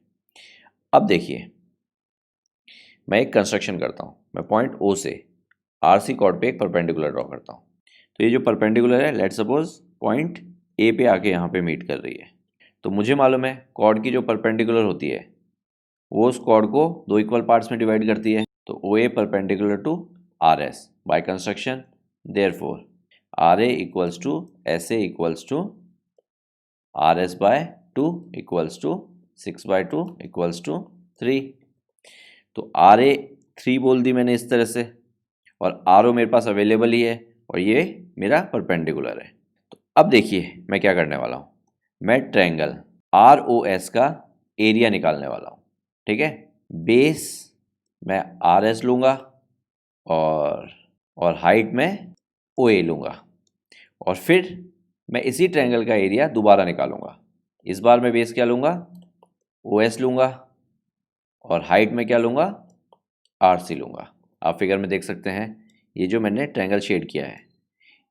अब देखिए, मैं एक कंस्ट्रक्शन करता हूँ। मैं पॉइंट O से RC कॉर्ड पे एक परपेंडिकुलर ड्रॉ करता हूँ। तो ये जो परपेंडिकुलर है, लेट्स सपोज पॉइंट A पे आके यहाँ पे मीट कर रही है। तो मुझे मालूम है कॉर्ड की जो परपेंडिकुलर होती है वो उस कॉर्ड को दो इक्वल पार्ट्स में डिवाइड करती है। तो OA perpendicular to RS by construction, therefore RA equals to SA equals to RS by 2 equals to 6 by 2 equals to 3। तो RA 3 बोल दी मैंने इस तरह से, और RO मेरे पास अवेलेबल ही है, और ये मेरा परपेंडिकुलर है। तो अब देखिए मैं क्या करने वाला हूँ, मैं ट्रायंगल ROS का एरिया निकालने वाला हूँ। ठीक है, बेस मैं RS लूँगा और हाइट में OA लूँगा, और फिर मैं इसी ट्रायंगल का एरिया दोबारा निकालूंगा। इस बार मैं बेस क्या लूँगा, OS लूँगा, और हाइट में क्या लूँगा, RC लूँगा। आप फिगर में देख सकते हैं ये जो मैंने ट्रायंगल शेड किया है,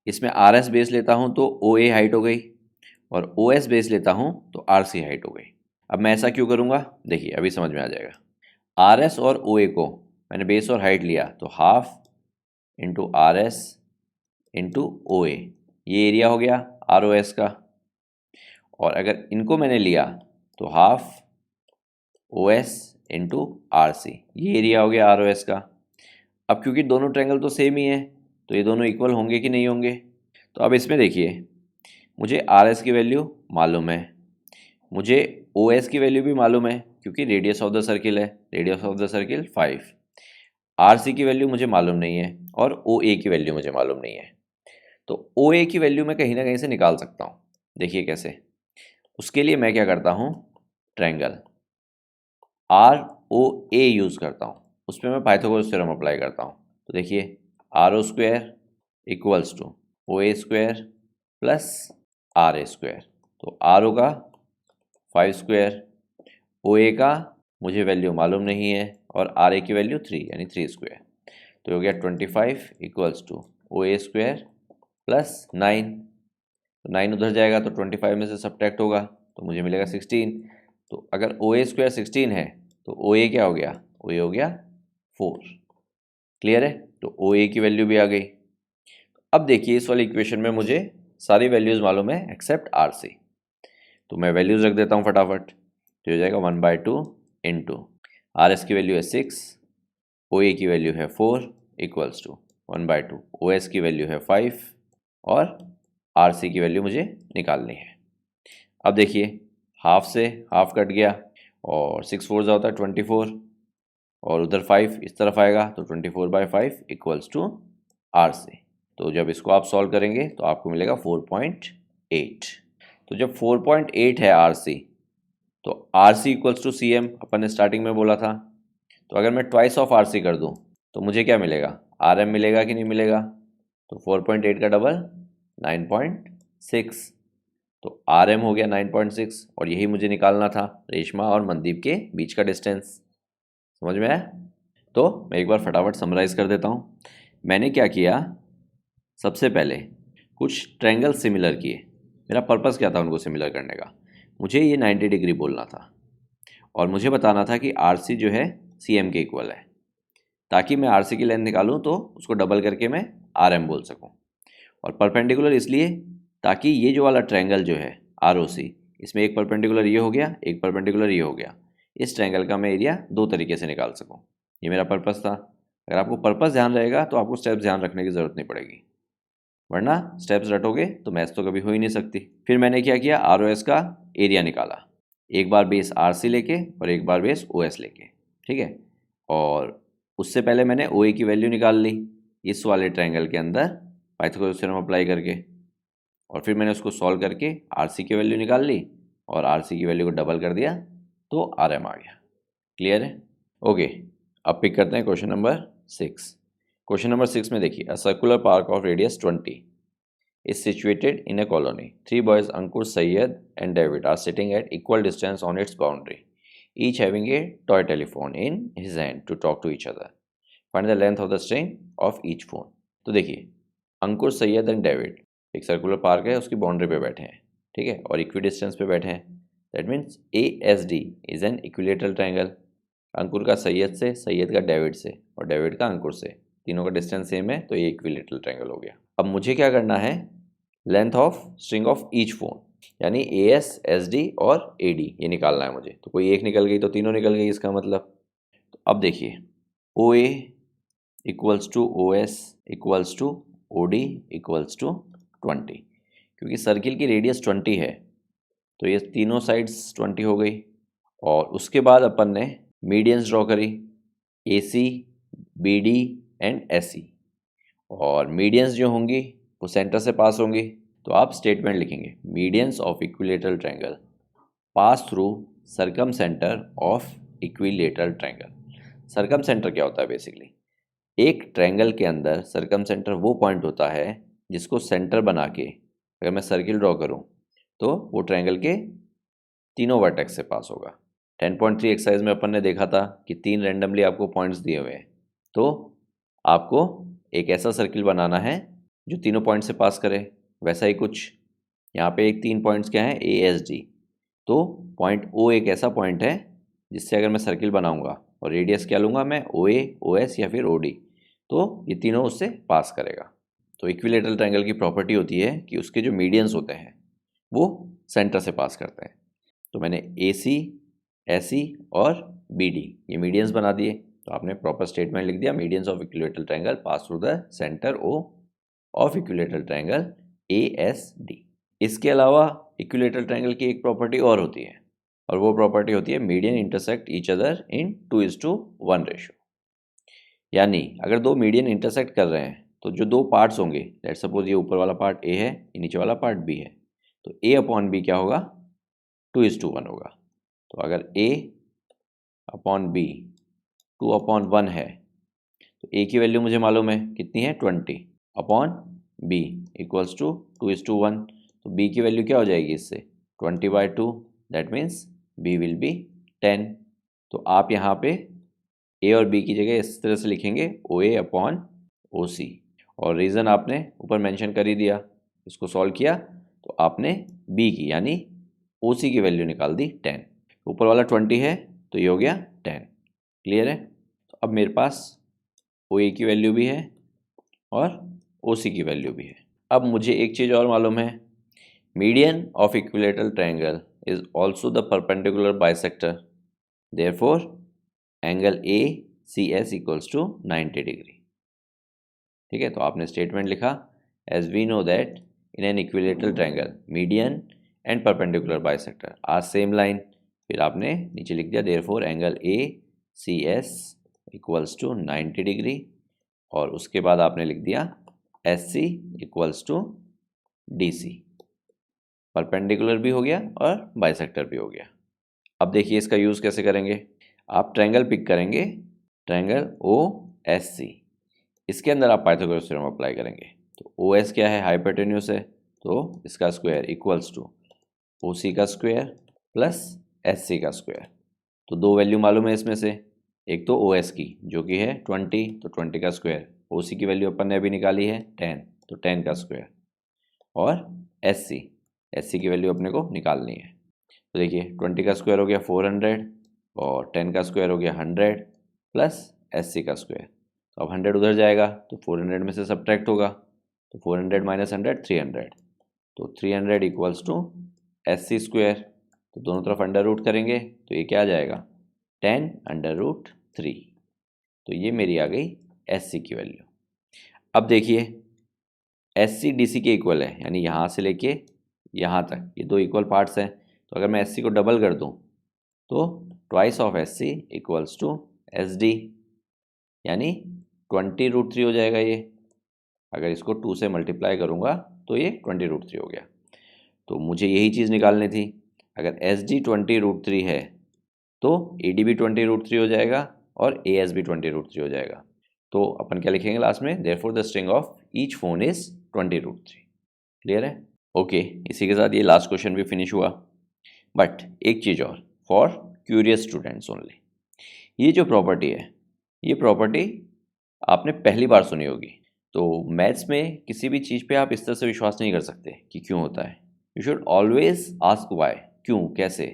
इसमें RS बेस लेता हूँ तो OA हाइट हो गई, और OS बेस लेता हूँ तो RC हाइट हो गई। अब मैं ऐसा क्यों करूँगा, देखिए अभी समझ में आ जाएगा। RS और OA को मैंने बेस और हाइट लिया, तो half into RS into OA, ये एरिया हो गया ROS का। और अगर इनको मैंने लिया तो half O S into R C, ये एरिया हो गया आर ओ एस का। अब क्योंकि दोनों ट्रायंगल तो सेम ही है तो ये दोनों इक्वल होंगे कि नहीं होंगे। तो अब इसमें देखिए, मुझे आर एस की वैल्यू मालूम है, मुझे ओ एस की वैल्यू भी मालूम है क्योंकि रेडियस ऑफ द सर्किल है, radius of the circle 5। R C की वैल्यू मुझे मालूम नहीं है और ओ ए की वैल्यू मुझे मालूम नहीं है। तो ओ ए की वैल्यू मैं कहीं ना कहीं से निकाल सकता हूँ। देखिए कैसे, उसके लिए मैं क्या करता हूँ, triangle R O A use करता हूँ, उसमें मैं पाइथागोरस थ्योरम अप्लाई करता हूँ। तो देखिए R O square equals to O A square plus R A square. तो आर ओ का 5 स्क्वायर, ओ ए का मुझे वैल्यू मालूम नहीं है और आर ए की वैल्यू 3 यानी 3 स्क्वायर। तो हो गया 25 equals to O A square plus 9। तो 9 उधर जाएगा तो 25 में से सब्ट्रैक्ट होगा तो मुझे मिलेगा 16। तो अगर ओ ए स्क्वायर 16 है तो ओ ए क्या हो गया, ओ ए हो गया 4। क्लियर है, तो ओ ए की वैल्यू भी आ गई। अब देखिए इस वाली इक्वेशन में मुझे सारी वैल्यूज़ मालूम है एक्सेप्ट आर सी, तो मैं वैल्यूज़ रख देता हूँ फटाफट। तो हो जाएगा 1/2 इंटू आर एस की वैल्यू है 6, ओ ए की वैल्यू है 4 इक्वल्स टू 1/2, ओ एस की वैल्यू है 5 और आर सी की वैल्यू मुझे निकालनी है। अब देखिए हाफ से हाफ कट गया और 6 4 होता है 24 और उधर 5 इस तरफ आएगा तो 24/5 इक्वल्स टू आर सी। तो जब इसको आप सॉल्व करेंगे तो आपको मिलेगा 4.8। तो जब 4.8 है आर सी तो R C equals to C M अपन ने स्टार्टिंग में बोला था। तो अगर मैं ट्वाइस ऑफ आर सी कर दूँ तो मुझे क्या मिलेगा, आर एम मिलेगा कि नहीं मिलेगा। तो 4.8 का डबल 9.6, तो आर एम हो गया 9.6 और यही मुझे निकालना था रेशमा और मनदीप के बीच का डिस्टेंस। समझ में आया। तो मैं एक बार फटाफट समराइज कर देता हूँ। मैंने क्या किया, सबसे पहले कुछ ट्रायंगल सिमिलर किए। मेरा पर्पस क्या था उनको सिमिलर करने का, मुझे ये 90 डिग्री बोलना था और मुझे बताना था कि आर सी जो है सी एम के इक्वल है, ताकि मैं आर सी की लेंथ निकालूँ तो उसको डबल करके मैं आर एम बोल सकूँ। और परपेंडिकुलर इसलिए ताकि ये जो वाला ट्रायंगल जो है आर ओ सी, इसमें एक परपेंडिकुलर ये हो गया, एक परपेंडिकुलर ये हो गया, इस ट्रायंगल का मैं एरिया दो तरीके से निकाल सकूँ। ये मेरा पर्पस था। अगर आपको पर्पस ध्यान रहेगा तो आपको स्टेप्स ध्यान रखने की ज़रूरत नहीं पड़ेगी, वरना स्टेप्स रटोगे तो मैथ्स तो कभी हो ही नहीं सकती। फिर मैंने क्या किया, आर ओ एस का एरिया निकाला, एक बार बेस आर सी लेके और एक बार बेस ओ एस लेके, ठीक है। और उससे पहले मैंने ओ ए की वैल्यू निकाल ली इस वाले ट्रायंगल के अंदर पाइथागोरस थ्योरम अप्लाई करके, और फिर मैंने उसको सॉल्व करके आर सी की वैल्यू निकाल ली और आर सी की वैल्यू को डबल कर दिया तो आर एम आ गया। क्लियर है, ओके। अब पिक करते हैं क्वेश्चन नंबर 6। क्वेश्चन नंबर 6 में देखिए, a circular park of radius 20 is situated in a colony. Three boys, Ankur, Sayyed, and David, are sitting at equal distance on its boundary, each having a toy telephone in his hand to talk to each other. Find the length of the string of each phone. तो देखिए, अंकुर, Syed and David एक circular park है, उसकी boundary पे बैठे हैं, ठीक है, और इक्वी डिस्टेंस पे बैठे हैं। That means A S D is an equilateral triangle. Ankur का सैयद से, सैयद का डेविड से और डेविड का अंकुर से, तीनों का डिस्टेंस सेम है तो ये इक्विलेटरल ट्रायंगल हो गया। अब मुझे क्या करना है, length of string of each phone, यानी ए एस एस डी और ए डी ये निकालना है मुझे। तो कोई एक निकल गई तो तीनों निकल गई इसका मतलब। तो अब देखिए, O A equals to O S equals to O D equals to 20, क्योंकि सर्किल की रेडियस 20 है तो ये तीनों साइड्स 20 हो गई। और उसके बाद अपन ने मीडियंस ड्रॉ करी, A C, B D and S C, और मीडियंस जो होंगी वो सेंटर से पास होंगी। तो आप स्टेटमेंट लिखेंगे, medians of equilateral triangle pass through circumcentre of equilateral triangle. Circumcentre क्या होता है, बेसिकली एक ट्रायंगल के अंदर सरकम सेंटर वो पॉइंट होता है जिसको सेंटर बना के अगर मैं सर्किल ड्रॉ करूं तो वो ट्रायंगल के तीनों वर्टेक्स से पास होगा। 10.3 एक्सरसाइज में अपन ने देखा था कि 3 रैंडमली आपको पॉइंट्स दिए हुए हैं, तो आपको एक ऐसा सर्किल बनाना है जो तीनों पॉइंट से पास करे। वैसा ही कुछ यहाँ पे एक 3 पॉइंट्स क्या हैं, ए एस डी। तो पॉइंट ओ एक ऐसा पॉइंट है जिससे अगर मैं सर्किल बनाऊंगा और रेडियस क्या लूँगा मैं, ओ ए, ओ एस या फिर ओ डी, तो ये तीनों उससे पास करेगा। तो इक्विलेटरल ट्रायंगल की प्रॉपर्टी होती है कि उसके जो मीडियंस होते हैं वो सेंटर से पास करते हैं। तो मैंने AC, SE और BD ये मीडियंस बना दिए, तो आपने प्रॉपर स्टेटमेंट लिख दिया, medians of equilateral triangle pass through the centre O of equilateral triangle ASD। इसके अलावा इक्विलेटरल ट्रायंगल की एक प्रॉपर्टी और होती है, और वो प्रॉपर्टी होती है median intersect each other in 2:1 ratio. यानी अगर दो मीडियन इंटरसेक्ट कर रहे हैं तो जो दो पार्ट्स होंगे, लेट्स सपोज ये ऊपर वाला पार्ट A है, ये नीचे वाला पार्ट B है, तो A अपॉन B क्या होगा, 2:1 होगा। तो अगर A अपॉन B 2/1 है तो A की वैल्यू मुझे मालूम है कितनी है, 20 अपॉन B इक्वल्स टू 2:1। तो B की वैल्यू क्या हो जाएगी इससे, 20/2, that means B will be 10। तो आप यहाँ पे A और B की जगह इस तरह से लिखेंगे OA अपॉन OC, और रीज़न आपने ऊपर मेंशन कर ही दिया। इसको सॉल्व किया तो आपने B की यानी OC की वैल्यू निकाल दी 10। ऊपर वाला 20 है तो ये हो गया 10। क्लियर है। तो अब मेरे पास OA की वैल्यू भी है और OC की वैल्यू भी है। अब मुझे एक चीज़ और मालूम है, median of equilateral triangle is also the perpendicular bisector, therefore angle ACS equals to 90 degree. ठीक है, तो आपने स्टेटमेंट लिखा, as we know that in an equilateral triangle median and perpendicular bisector are same line. फिर आपने नीचे लिख दिया therefore angle ACS equals to 90 degree, और उसके बाद आपने लिख दिया SC equals to DC। Perpendicular भी हो गया और बाइसेक्टर भी हो गया। अब देखिए इसका यूज़ कैसे करेंगे। आप ट्रायंगल पिक करेंगे, ट्रायंगल OSC, इसके अंदर आप पाइथागोरस थ्योरम अप्लाई करेंगे। तो OS क्या है, हाइपोटेन्यूस है, तो इसका स्क्वायर इक्वल्स टू OC का स्क्वायर प्लस SC का स्क्वायर। तो दो वैल्यू मालूम है इसमें से, एक तो OS की जो कि है 20, तो 20 का स्क्वायर, OC की वैल्यू अपन ने अभी निकाली है 10, तो 10 का स्क्वायर, और SC की वैल्यू अपने को निकालनी है। तो देखिए 20 का स्क्वायर हो गया 400 और 10 का स्क्वायर हो गया 100 प्लस SC का स्क्वायर। तो अब 100 उधर जाएगा तो 400 में से सब्ट्रैक्ट होगा, तो 400 माइनस 100 300, तो 300 इक्वल्स टू SC स्क्वायर। तो दोनों तरफ अंडर रूट करेंगे तो ये क्या आ जाएगा, 10√3। तो ये मेरी आ गई SC की वैल्यू। अब देखिए SC DC के इक्वल है, यानी यहाँ से लेके यहाँ तक ये दो इक्वल पार्ट्स हैं। तो अगर मैं SC को डबल कर दूँ तो twice of SC equals to SD, यानी 20√3 हो जाएगा ये। अगर इसको 2 से मल्टीप्लाई करूँगा तो ये 20√3 हो गया। तो मुझे यही चीज़ निकालनी थी। अगर SD 20√3 है तो AD भी 20√3 हो जाएगा और AS भी 20√3 हो जाएगा। तो अपन क्या लिखेंगे लास्ट में, therefore the string of each phone is 20√3। Clear है। ओके, इसी के साथ ये लास्ट क्वेश्चन भी फिनिश हुआ। बट एक चीज़ और, फॉर क्यूरियस स्टूडेंट्स ओनली, ये जो प्रॉपर्टी है ये प्रॉपर्टी आपने पहली बार सुनी होगी। तो मैथ्स में किसी भी चीज़ पे आप इस तरह से विश्वास नहीं कर सकते कि क्यों होता है। You should always ask why, क्यों, कैसे।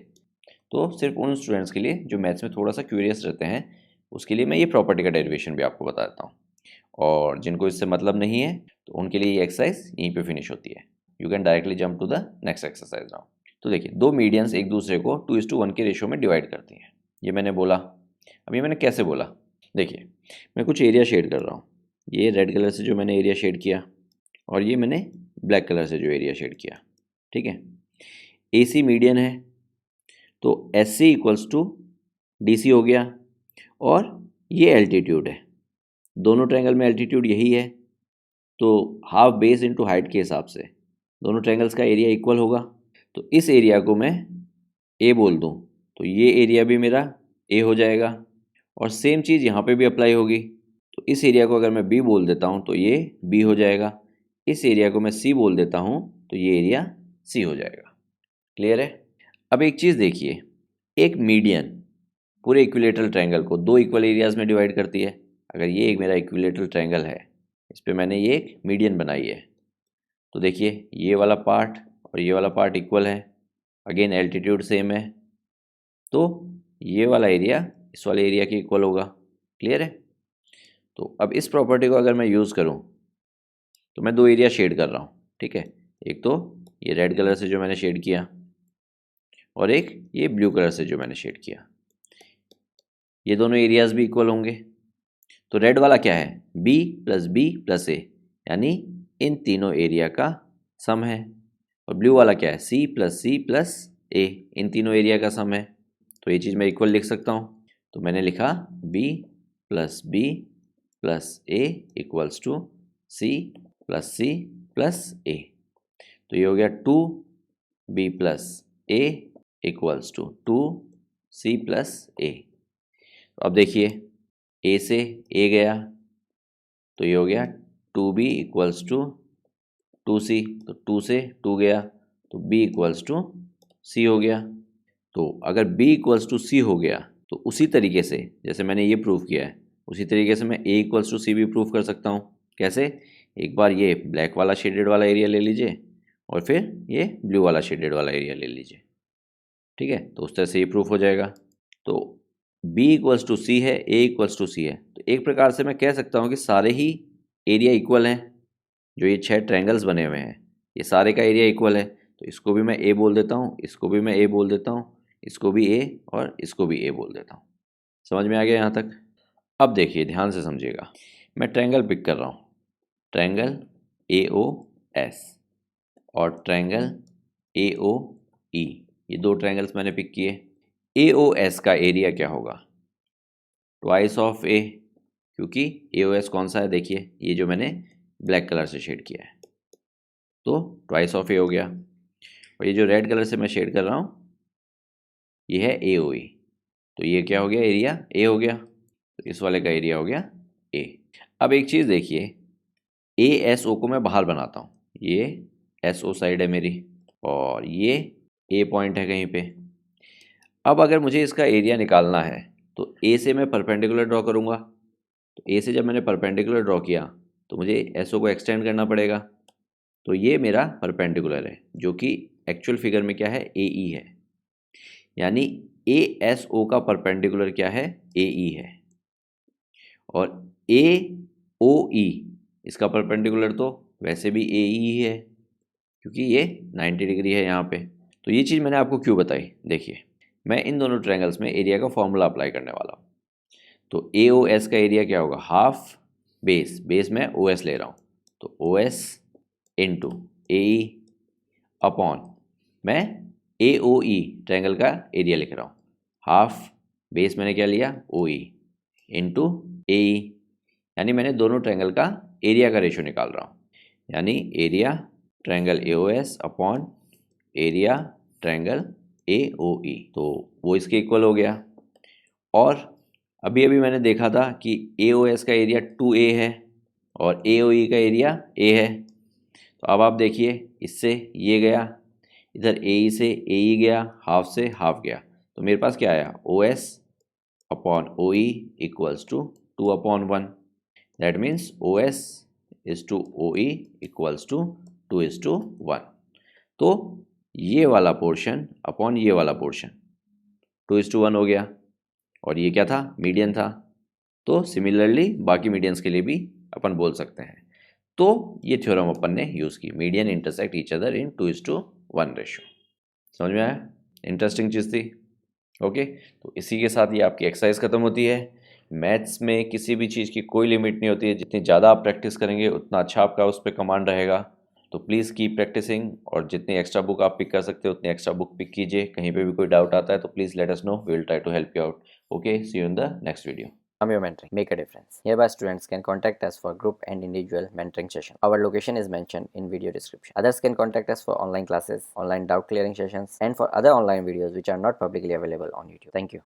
तो सिर्फ उन स्टूडेंट्स के लिए जो मैथ्स में थोड़ा सा क्यूरियस रहते हैं, उसके लिए मैं ये प्रॉपर्टी का डेरिवेशन भी आपको बता देता हूँ। और जिनको इससे मतलब नहीं है तो उनके लिए ये एक्सरसाइज यहीं पे फिनिश होती है। You can directly jump to the next exercise now. तो देखिए दो मीडियंस एक दूसरे को 2:1 के रेशियो में डिवाइड करती हैं, ये मैंने बोला। अब ये मैंने कैसे बोला, देखिए मैं कुछ एरिया शेड कर रहा हूँ। ये रेड कलर से जो मैंने एरिया शेड किया और ये मैंने ब्लैक कलर से जो एरिया शेड किया, ठीक है। AC मीडियन है तो SC इक्वल्स टू DC हो गया, और ये एल्टीट्यूड है, दोनों ट्रायंगल में एल्टीट्यूड यही है। तो हाफ बेस इनटू हाइट के हिसाब से दोनों ट्रायंगल्स का एरिया इक्वल होगा। तो इस एरिया को मैं A बोल दूँ तो ये एरिया भी मेरा A हो जाएगा, और सेम चीज़ यहाँ पे भी अप्लाई होगी। तो इस एरिया को अगर मैं B बोल देता हूँ तो ये B हो जाएगा, इस एरिया को मैं C बोल देता हूँ तो ये एरिया C हो जाएगा। क्लियर है। अब एक चीज़ देखिए, एक मीडियन पूरे इक्विलेटरल ट्रायंगल को दो इक्वल एरियाज़ में डिवाइड करती है। अगर ये एक मेरा इक्विलेटरल ट्रायंगल है, इस पर मैंने ये एक मीडियन बनाई है, तो देखिए ये वाला पार्ट और ये वाला पार्ट इक्वल है, अगेन एल्टीट्यूड सेम है, तो ये वाला एरिया इस वाले एरिया के इक्वल होगा। क्लियर है। तो अब इस प्रॉपर्टी को अगर मैं यूज़ करूँ तो मैं दो एरिया शेड कर रहा हूँ, ठीक है। एक तो ये रेड कलर से जो मैंने शेड किया, और एक ये ब्लू कलर से जो मैंने शेड किया, ये दोनों एरियाज भी इक्वल होंगे। तो रेड वाला क्या है, बी प्लस ए, यानी इन तीनों एरिया का सम है। और ब्लू वाला क्या है, सी प्लस ए, इन तीनों एरिया का सम है। तो ये चीज़ मैं इक्वल लिख सकता हूँ। तो मैंने लिखा B plus A equals to C plus A. तो ये हो गया 2b plus A equals to 2c plus A. अब देखिए ए से ए गया तो ये हो गया 2b इक्वल्स टू 2c, तो 2 से 2 गया तो b इक्वल्स टू c हो गया। तो अगर b इक्वल्स टू c हो गया तो उसी तरीके से जैसे मैंने ये प्रूव किया है उसी तरीके से मैं a इक्वल्स टू c भी प्रूव कर सकता हूँ। कैसे, एक बार ये ब्लैक वाला शेडेड वाला एरिया ले लीजिए और फिर ये ब्लू वाला शेडेड वाला एरिया ले लीजिए, ठीक है। तो उस तरह से ये प्रूफ हो जाएगा। तो b इक्वल्स टू सी है, a इक्वल्स टू सी है, तो एक प्रकार से मैं कह सकता हूँ कि सारे ही एरिया इक्वल हैं। जो ये 6 ट्रायंगल्स बने हुए हैं ये सारे का एरिया इक्वल है। तो इसको भी मैं a बोल देता हूँ, इसको भी मैं a बोल देता हूँ, इसको भी a और इसको भी a बोल देता हूँ। समझ में आ गया यहाँ तक। अब देखिए ध्यान से समझिएगा, मैं ट्रायंगल पिक कर रहा हूँ, ट्रायंगल AOS और ट्रायंगल AOE, ये दो ट्रायंगल्स मैंने पिक किए। AOS का एरिया क्या होगा, ट्वाइस ऑफ A, क्योंकि AOS कौन सा है, देखिए ये जो मैंने ब्लैक कलर से शेड किया है तो ट्वाइस ऑफ A हो गया। और ये जो रेड कलर से मैं शेड कर रहा हूँ ये है AOE, तो ये क्या हो गया, एरिया A हो गया। तो इस वाले का एरिया हो गया A। अब एक चीज़ देखिए, ASO को मैं बाहर बनाता हूँ, ये SO साइड है मेरी और ये A पॉइंट है कहीं पे। अब अगर मुझे इसका एरिया निकालना है तो A से मैं परपेंडिकुलर ड्रॉ करूँगा। तो A से जब मैंने परपेंडिकुलर ड्रॉ किया तो मुझे SO को एक्सटेंड करना पड़ेगा। तो ये मेरा परपेंडिकुलर है जो कि एक्चुअल फिगर में क्या है, AE है, यानी ASO का परपेंडिकुलर क्या है, AE है। और AOE इसका परपेंडिकुलर तो वैसे भी AE ही है क्योंकि ये 90 डिग्री है यहाँ पे। तो ये चीज़ मैंने आपको क्यों बताई, देखिए मैं इन दोनों ट्रायंगल्स में एरिया का फॉर्मूला अप्लाई करने वाला हूँ। तो AOS का एरिया क्या होगा, हाफ बेस में OS ले रहा हूँ तो OS इंटू AE अपॉन मैं AOE ट्रायंगल का एरिया लिख रहा हूँ, हाफ बेस मैंने क्या लिया OE इंटू AE, यानी मैंने दोनों ट्रायंगल का एरिया का रेशो निकाल रहा हूँ, यानी area triangle AOS upon area triangle AOE, तो वो इसके इक्वल हो गया। और अभी मैंने देखा था कि AOS का एरिया 2A है और AOE का एरिया A है। तो अब आप देखिए इससे ये गया, इधर AE से AE गया, हाफ से हाफ गया, तो मेरे पास क्या आया, OS upon OE equals to 2/1। That means OS is to OE equals to 2:1। तो ये वाला पोर्शन अपॉन ये वाला पोर्शन 2:1 हो गया और ये क्या था, मीडियन था। तो सिमिलरली बाकी मीडियंस के लिए भी अपन बोल सकते हैं। तो ये थ्योरम अपन ने यूज़ की, median intersect each other in 2:1 ratio. समझ में आया, इंटरेस्टिंग चीज़ थी। ओके, तो इसी के साथ ये आपकी एक्सरसाइज ख़त्म होती है। मैथ्स में किसी भी चीज़ की कोई लिमिट नहीं होती है, जितनी ज़्यादा आप प्रैक्टिस करेंगे उतना अच्छा आपका उस पर कमांड रहेगा। तो प्लीज़ कीप प्रैक्टिसिंग, और जितनी एक्स्ट्रा बुक आप पिक कर सकते हो उतनी एक्स्ट्रा बुक पिक कीजिए। कहीं पे भी कोई डाउट आता है तो please let us know, we will try to help you out. Okay, see you in the next video. From your mentoring, make a difference. Hereby, students can contact us for group and individual mentoring session. Our location is mentioned in video description. Others can contact us for online classes, online doubt clearing sessions, and for other online videos which are not publicly available on YouTube. Thank you.